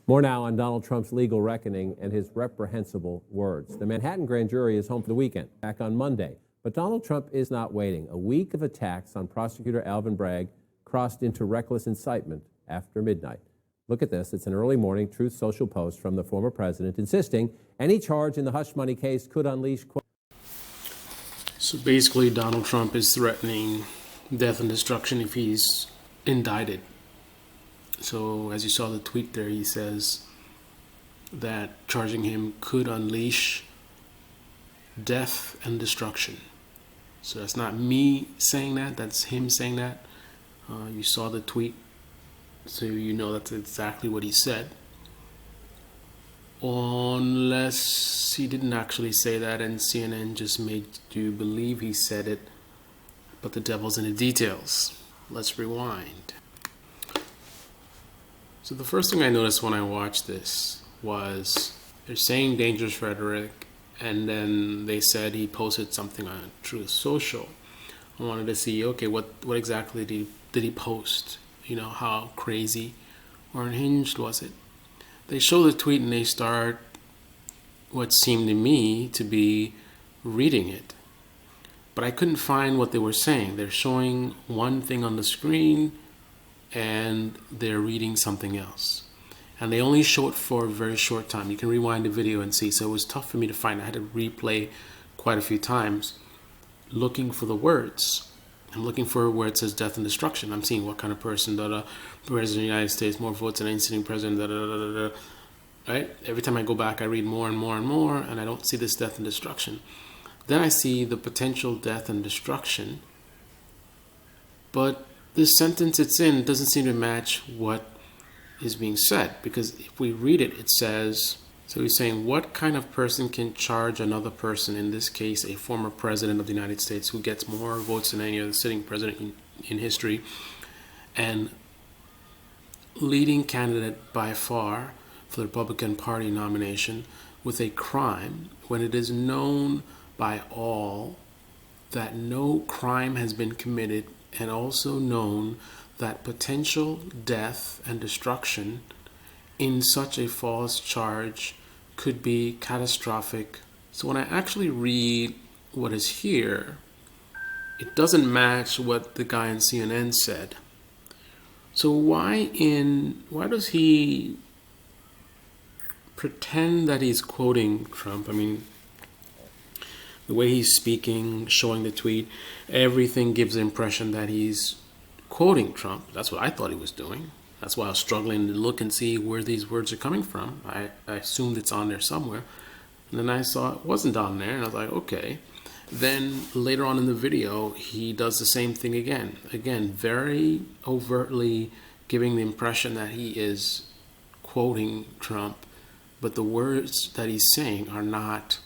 More now on Donald Trump's legal reckoning and his reprehensible words. The Manhattan grand jury is home for the weekend, back on Monday. But Donald Trump is not waiting. A week of attacks on prosecutor Alvin Bragg crossed into reckless incitement after midnight. Look at this. It's an early morning Truth Social post from the former president insisting any charge in the hush money case could unleash. So basically, Donald Trump is threatening death and destruction if he's indicted. So as you saw the tweet there, he says that charging him could unleash death and destruction. So that's not me saying that, that's him saying that. You saw the tweet, so you know that's exactly what he said. Unless he didn't actually say that and CNN just made you believe he said it, but the devil's in the details. Let's rewind. So the first thing I noticed when I watched this was they're saying dangerous rhetoric, and then they said he posted something on Truth Social. I wanted to see, okay, what exactly did he post? You know, how crazy or unhinged was it? They show the tweet and they start what seemed to me to be reading it. But I couldn't find what they were saying. They're showing one thing on the screen and they're reading something else. And they only show it for a very short time. You can rewind the video and see. So it was tough for me to find. I had to replay quite a few times looking for the words. I'm looking for where it says death and destruction. I'm seeing what kind of person, President of the United States, more votes than any sitting president, right? Every time I go back, I read more and more and more, and I don't see this death and destruction. Then I see the potential death and destruction, but this sentence it's in doesn't seem to match what is being said, because if we read it, it says, so he's saying, what kind of person can charge another person, in this case a former president of the United States who gets more votes than any other sitting president in history, and leading candidate by far for the Republican Party nomination, with a crime when it is known by all that no crime has been committed, and also known that potential death and destruction in such a false charge could be catastrophic. So when I actually read what is here, it doesn't match what the guy on CNN said. So why does he pretend that he's quoting Trump? I mean, the way he's speaking, showing the tweet, everything gives the impression that he's quoting Trump. That's what I thought he was doing. That's why I was struggling to look and see where these words are coming from. I assumed it's on there somewhere. And then I saw it wasn't on there, and I was like, okay. Then later on in the video, he does the same thing again. Again, very overtly giving the impression that he is quoting Trump, but the words that he's saying are not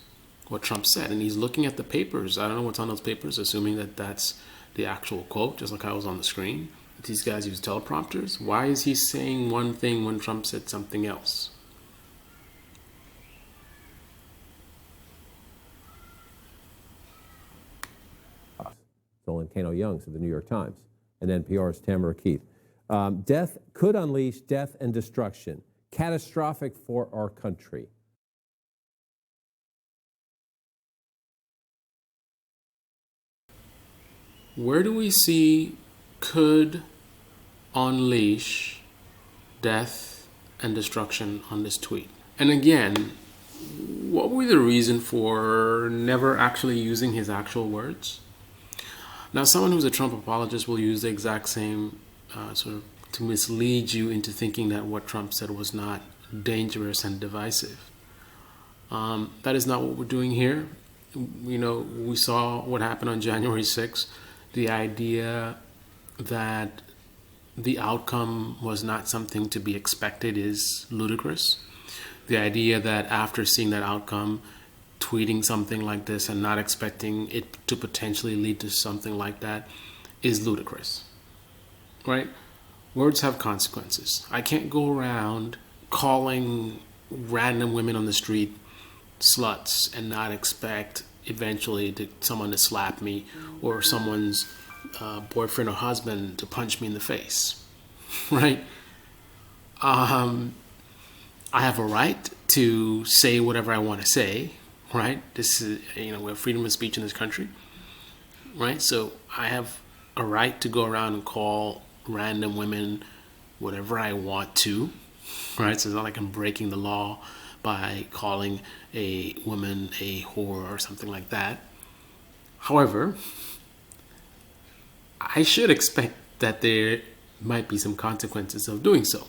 what Trump said. And he's looking at the papers. I don't know what's on those papers, assuming that that's the actual quote, just like I was on the screen. These guys use teleprompters. Why is he saying one thing when Trump said something else? Stolen Kano Youngs of the New York Times and NPR's Tamara Keith. Death could unleash death and destruction. Catastrophic for our country. Where do we see could unleash death and destruction on this tweet? And again, what would be the reason for never actually using his actual words? Now, someone who's a Trump apologist will use the exact same sort of to mislead you into thinking that what Trump said was not dangerous and divisive. That is not what we're doing here. You know, we saw what happened on January 6th. The idea that the outcome was not something to be expected is ludicrous. The idea that after seeing that outcome, tweeting something like this and not expecting it to potentially lead to something like that is ludicrous, right? Words have consequences. I can't go around calling random women on the street sluts and not expect eventually someone to slap me or someone's boyfriend or husband to punch me in the face, right? I have a right to say whatever I want to say, right? This is, we have freedom of speech in this country, right? So I have a right to go around and call random women whatever I want to, right? So it's not like I'm breaking the law by calling a woman a whore or something like that. However, I should expect that there might be some consequences of doing so.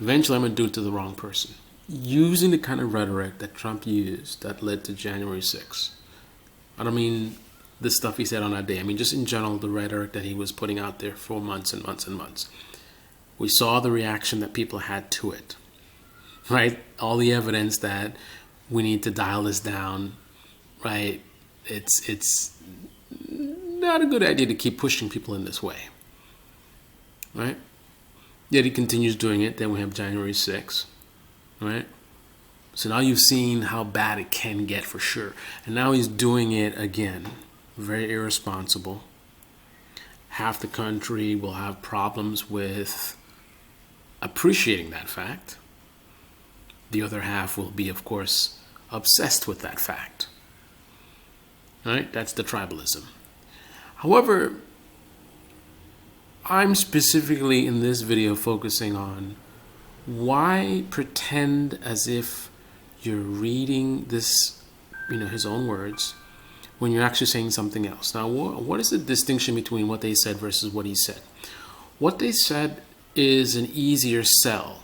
Eventually, I'm going to do it to the wrong person. Using the kind of rhetoric that Trump used that led to January 6th. I don't mean the stuff he said on that day. I mean, just in general, the rhetoric that he was putting out there for months and months and months. We saw the reaction that people had to it, right? All the evidence that we need to dial this down, right? It's not a good idea to keep pushing people in this way, right? Yet he continues doing it. Then we have January 6th, right? So now you've seen how bad it can get for sure. And now he's doing it again. Very irresponsible. Half the country will have problems with appreciating that fact. The other half will be, of course, obsessed with that fact. Right? That's the tribalism. However, I'm specifically in this video focusing on why pretend as if you're reading this, his own words, when you're actually saying something else. Now, what is the distinction between what they said versus what he said? What they said is an easier sell,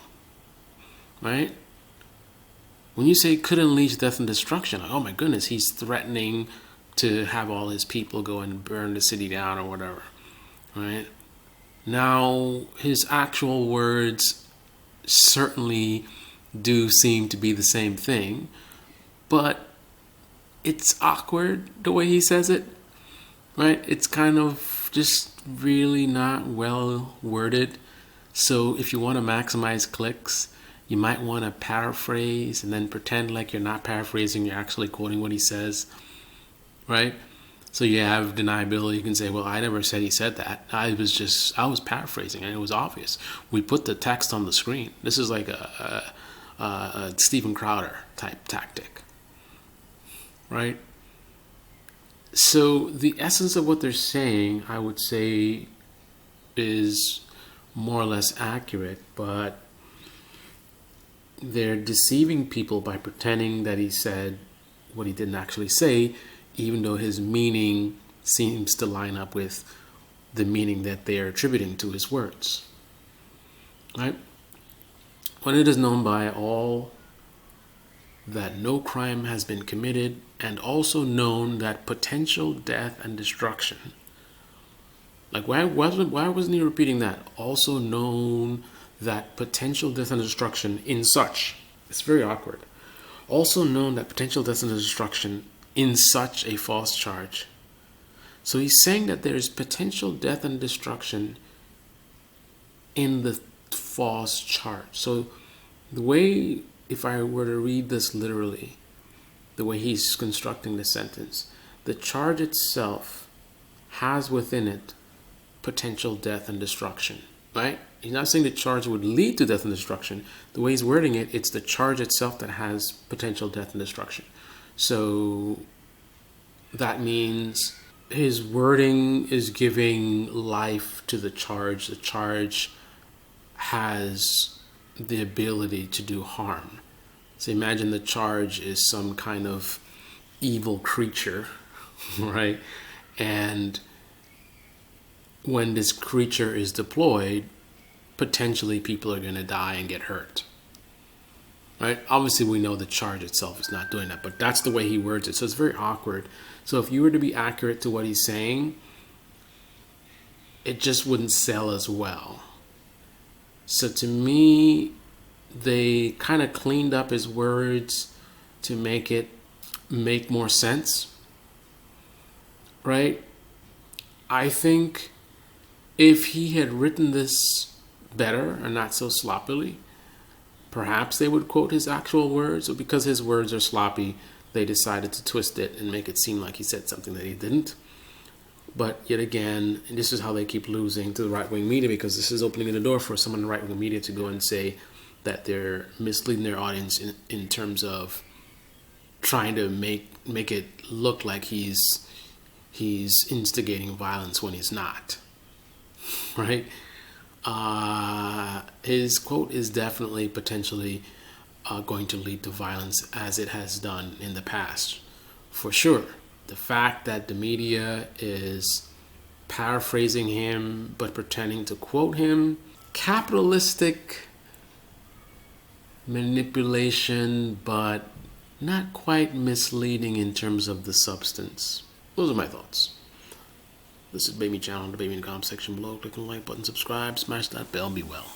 right? When you say could unleash death and destruction, like, oh my goodness, he's threatening to have all his people go and burn the city down or whatever, right? Now, his actual words certainly do seem to be the same thing, but it's awkward the way he says it, right? It's kind of just really not well worded. So if you want to maximize clicks, you might want to paraphrase and then pretend like you're not paraphrasing, you're actually quoting what he says, right? So you have deniability. You can say, well, I never said he said that. I was paraphrasing, and it was obvious. We put the text on the screen. This is like a Steven Crowder type tactic, right? So the essence of what they're saying, I would say, is more or less accurate, but they're deceiving people by pretending that he said what he didn't actually say, even though his meaning seems to line up with the meaning that they are attributing to his words, right? When it is known by all that no crime has been committed, and also known that potential death and destruction, like why wasn't he repeating that? Also known that potential death and destruction in such, it's very awkward. Also known that potential death and destruction in such a false charge. So he's saying that there is potential death and destruction in the false charge. So the way, if I were to read this literally, the way he's constructing the sentence, the charge itself has within it potential death and destruction, right? He's not saying the charge would lead to death and destruction. The way he's wording it, it's the charge itself that has potential death and destruction. So that means his wording is giving life to the charge. The charge has the ability to do harm. So imagine the charge is some kind of evil creature, right? And when this creature is deployed, potentially people are going to die and get hurt, right? Obviously, we know the charge itself is not doing that, but that's the way he words it. So it's very awkward. So if you were to be accurate to what he's saying, it just wouldn't sell as well. So to me, they kind of cleaned up his words to make it make more sense, right? I think if he had written this better and not so sloppily, perhaps they would quote his actual words. But because his words are sloppy, they decided to twist it and make it seem like he said something that he didn't. But yet again, and this is how they keep losing to the right-wing media, because this is opening the door for someone in the right-wing media to go and say that they're misleading their audience in terms of trying to make it look like he's instigating violence when he's not, right? His quote is definitely potentially going to lead to violence, as it has done in the past, for sure. The fact that the media is paraphrasing him but pretending to quote him, capitalistic manipulation, but not quite misleading in terms of the substance. Those are my thoughts. This is Baby Channel. Debate me in the comment section below. Click on the like button, subscribe, smash that bell, and be well.